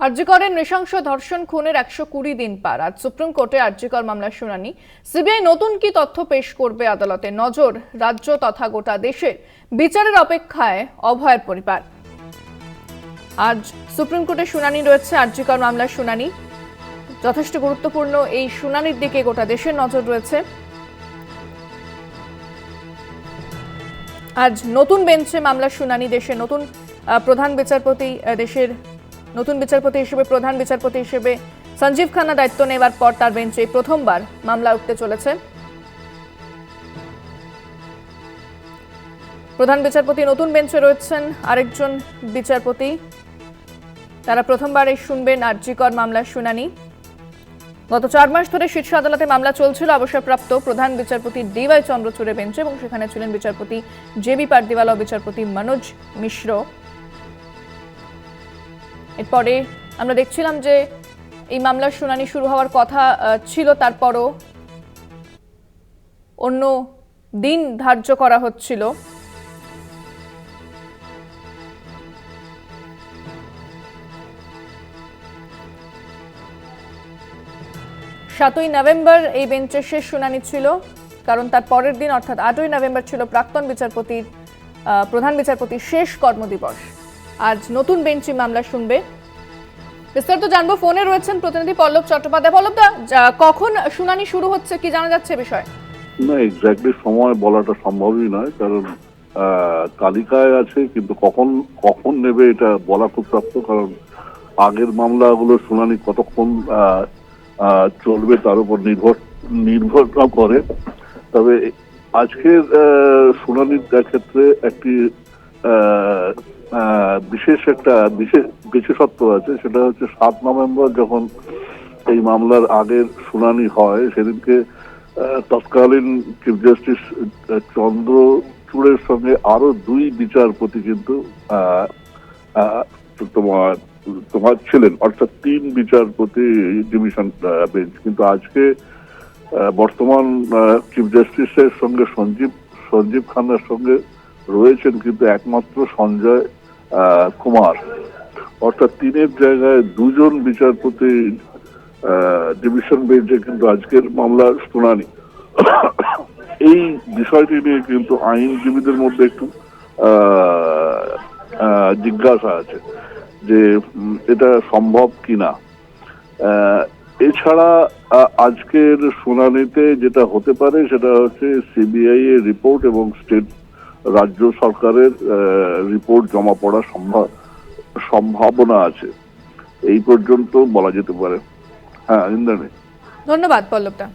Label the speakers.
Speaker 1: আরজিকরের নৃশংস ধর্ষণ খুনের 120 দিন পার। আজ সুপ্রিম কোর্টে আরজিকর মামলার শুনানি। সিবিআই নতুন কি তথ্য পেশ করবে আদালতে, নজর রাজ্য তথা গোটা দেশে। বিচারের অপেক্ষায় অভয়ের পরিবার। আজ সুপ্রিম কোর্টে শুনানি রয়েছে, আরজিকর মামলার শুনানি। যথেষ্ট গুরুত্বপূর্ণ এই শুনানির দিকে গোটা দেশের নজর রয়েছে। আজ নতুন বেঞ্চে মামলার শুনানি। দেশের নতুন প্রধান বিচারপতি, দেশের নতুন বিচারপতি হিসেবে প্রধান বিচারপতি হিসেবে সঞ্জীব খান্না দায়িত্ব নেওয়ার পর তার বেঞ্চে প্রথমবার মামলা উঠতে চলেছে। প্রধান বিচারপতি নতুন বেঞ্চে রয়েছেন আরেকজন বিচারপতি, তারা প্রথমবারই শুনবেন আরজিকর মামলার শুনানি। গত 4 মাস ধরে শীর্ষ আদালতে মামলা চলছিল অবসরপ্রাপ্ত প্রধান বিচারপতি ডিওয়াই চন্দ্রচূড়ের বেঞ্চে, এবং সেখানে ছিলেন বিচারপতি জেবি পারদিওয়ালা ও বিচারপতি মনোজ মিশ্র। এরপরে আমরা দেখছিলাম যে এই মামলার শুনানি শুরু হওয়ার কথা ছিল, তারপরও অন্য দিন ধার্য করা হচ্ছিল। সাতই নভেম্বর এই বেঞ্চের শেষ শুনানি ছিল, কারণ তার পরের দিন অর্থাৎ 8ই নভেম্বর ছিল প্রাক্তন বিচারপতির প্রধান বিচারপতির শেষ কর্মদিবস। আজ নতুন বেঞ্চই মামলা শুনবে। বিস্তারিত জানবো, ফোনে রয়েছেন প্রতিনিধি পল্লব চট্টোপাধ্যায়। পল্লবদা, কখন শুনানি শুরু হচ্ছে, কি জানা যাচ্ছে বিষয়?
Speaker 2: না, এক্স্যাক্টলি সময় বলাটা সম্ভবই নয়, কারণ তালিকায় আছে, কিন্তু কখন কখন নেবে এটা বলা খুব শক্ত। কারণ আগের মামলাগুলো শুনানি কতক্ষণ চলবে তার উপর নির্ভর করে। তবে আজকের শুনানির ক্ষেত্রে একটি বিশেষত্ব আছে, সেটা হচ্ছে 7 নভেম্বর যখন এই মামলার আগের শুনানি হয়, সেদিনকে তৎকালীন চিফ জাস্টিস চন্দ্রচূড়ের সঙ্গে আরো 2 বিচারপতি কিন্তু তোমার ছিলেন, অর্থাৎ 3 বিচারপতি ডিভিশন বেঞ্চ। কিন্তু আজকে বর্তমান চিফ জাস্টিসের সঙ্গে সঞ্জীব খান্নার সঙ্গে রয়েছেন কিন্তু একমাত্র সঞ্জয় কুমার, অর্থাৎ 3-এর জায়গায় 2 জন বিচারপতি ডিভিশন বেঞ্চে কিন্তু আজকের মামলার শুনানি। এই বিষয়টি নিয়ে কিন্তু আইনজীবীদের মধ্যে একটু জিজ্ঞাসা আছে যে এটা সম্ভব কিনা। এছাড়া আজকের শুনানিতে যেটা হতে পারে সেটা হচ্ছে সিবিআই এর রিপোর্ট এবং রাজ্য সরকারের রিপোর্ট জমা পড়ার সম্ভাবনা আছে, এই পর্যন্ত বলা যেতে পারে। হ্যাঁ, ইন্দ্রাণী।
Speaker 1: ধন্যবাদ পল্লবদা।